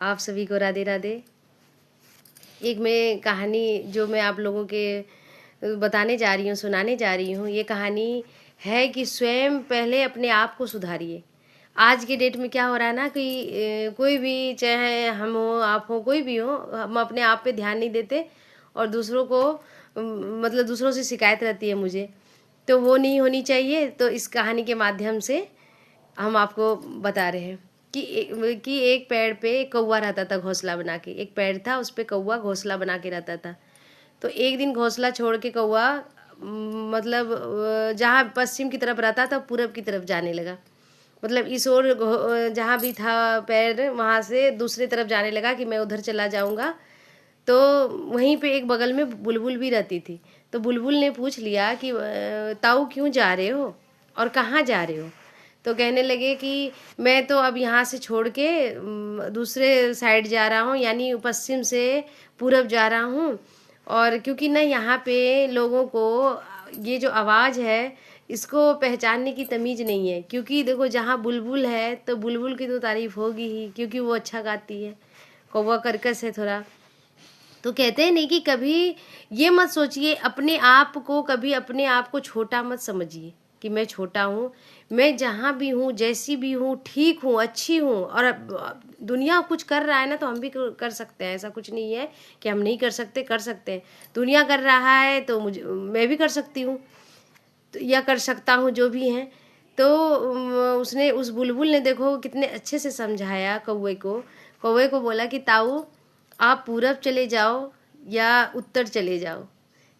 आप सभी को राधे राधे। एक मैं कहानी जो मैं आप लोगों के बताने जा रही हूँ, सुनाने जा रही हूँ, ये कहानी है कि स्वयं पहले अपने आप को सुधारिए। आज के डेट में क्या हो रहा है ना कि कोई भी, चाहे हम हो, आप हो, कोई भी हो, हम अपने आप पे ध्यान नहीं देते और दूसरों को मतलब दूसरों से शिकायत रहती है मुझे, तो वो नहीं होनी चाहिए। तो इस कहानी के माध्यम से हम आपको बता रहे हैं कि एक पेड़ पे एक कौवा रहता था घोंसला बना के। एक पेड़ था, उस पे कौवा घोंसला बना के रहता था। तो एक दिन घोंसला छोड़ के कौवा मतलब जहाँ पश्चिम की तरफ रहता था पूरब की तरफ जाने लगा। मतलब इस ओर जहाँ भी था पेड़, वहाँ से दूसरी तरफ जाने लगा कि मैं उधर चला जाऊँगा। तो वहीं पे एक बगल में बुलबुल भी रहती थी। तो बुलबुल ने पूछ लिया कि ताऊ क्यों जा रहे हो और कहाँ जा रहे हो? तो कहने लगे कि मैं तो अब यहाँ से छोड़ के दूसरे साइड जा रहा हूँ, यानी पश्चिम से पूरब जा रहा हूँ। और क्योंकि ना यहाँ पे लोगों को ये जो आवाज़ है इसको पहचानने की तमीज़ नहीं है। क्योंकि देखो, जहाँ बुलबुल है तो बुलबुल की तो तारीफ़ होगी ही, क्योंकि वो अच्छा गाती है। कौवा कर्कश है थोड़ा। तो कहते हैं नहीं कि कभी ये मत सोचिए अपने आप को, कभी अपने आप को छोटा मत समझिए कि मैं छोटा हूँ। मैं जहाँ भी हूँ, जैसी भी हूँ, ठीक हूँ, अच्छी हूँ। और अब दुनिया कुछ कर रहा है ना, तो हम भी कर सकते हैं। ऐसा कुछ नहीं है कि हम नहीं कर सकते, कर सकते हैं। दुनिया कर रहा है तो मुझे, मैं भी कर सकती हूँ, तो या कर सकता हूँ, जो भी हैं। तो उसने, उस बुलबुल ने देखो कितने अच्छे से समझाया कौवे को। कौवे को बोला कि ताऊ, आप पूरब चले जाओ या उत्तर चले जाओ,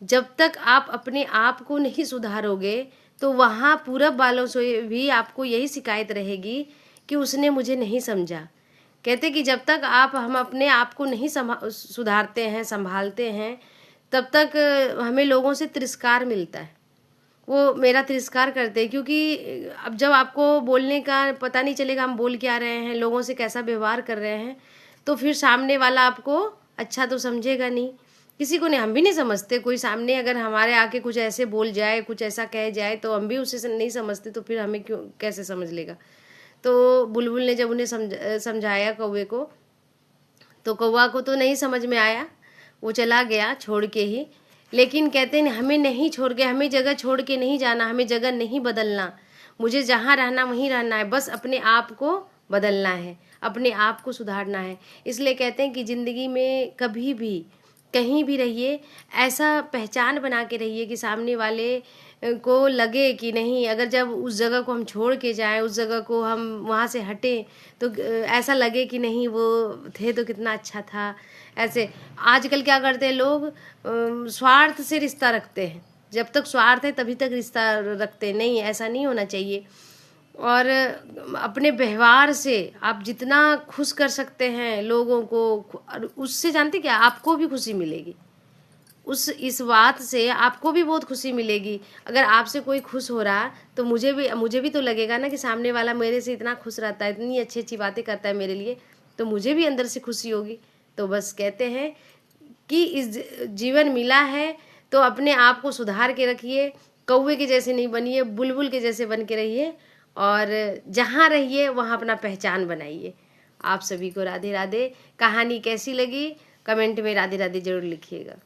जब तक आप अपने आप को नहीं सुधारोगे तो वहाँ पूरब वालों से भी आपको यही शिकायत रहेगी कि उसने मुझे नहीं समझा। कहते कि जब तक हम अपने आप को नहीं सुधारते हैं, संभालते हैं, तब तक हमें लोगों से तिरस्कार मिलता है। वो मेरा तिरस्कार करते हैं, क्योंकि अब जब आपको बोलने का पता नहीं चलेगा हम बोल क्या रहे हैं, लोगों से कैसा व्यवहार कर रहे हैं, तो फिर सामने वाला आपको अच्छा तो समझेगा नहीं। किसी को नहीं, हम भी नहीं समझते। कोई सामने अगर हमारे आके कुछ ऐसे बोल जाए, कुछ ऐसा कह जाए, तो हम भी उसे नहीं समझते, तो फिर हमें क्यों, कैसे समझ लेगा। तो बुलबुल ने जब उन्हें समझाया कौवे को, तो कौवा को तो नहीं समझ में आया, वो चला गया छोड़ के ही। लेकिन कहते हैं हमें नहीं छोड़ के, हमें जगह छोड़ के नहीं जाना, हमें जगह नहीं बदलना। मुझे जहाँ रहना वहीं रहना है, बस अपने आप को बदलना है, अपने आप को सुधारना है। इसलिए कहते हैं कि ज़िंदगी में कभी भी कहीं भी रहिए, ऐसा पहचान बना के रहिए कि सामने वाले को लगे कि नहीं, अगर जब उस जगह को हम छोड़ के जाएं, उस जगह को हम वहाँ से हटें, तो ऐसा लगे कि नहीं, वो थे तो कितना अच्छा था। ऐसे आजकल क्या करते हैं लोग, स्वार्थ से रिश्ता रखते हैं। जब तक स्वार्थ है तभी तक रिश्ता रखते हैं। नहीं, ऐसा नहीं होना चाहिए। और अपने व्यवहार से आप जितना खुश कर सकते हैं लोगों को, उससे जानते क्या, आपको भी खुशी मिलेगी। इस बात से आपको भी बहुत खुशी मिलेगी। अगर आपसे कोई खुश हो रहा, तो मुझे भी तो लगेगा ना कि सामने वाला मेरे से इतना खुश रहता है, इतनी अच्छी अच्छी बातें करता है मेरे लिए, तो मुझे भी अंदर से खुशी होगी। तो बस कहते हैं कि इस जीवन मिला है तो अपने आप को सुधार के रखिए। कौवे के जैसे नहीं बनिए, बुलबुल के जैसे बन के रहिए, और जहाँ रहिए वहाँ अपना पहचान बनाइए। आप सभी को राधे राधे। कहानी कैसी लगी कमेंट में राधे राधे जरूर लिखिएगा।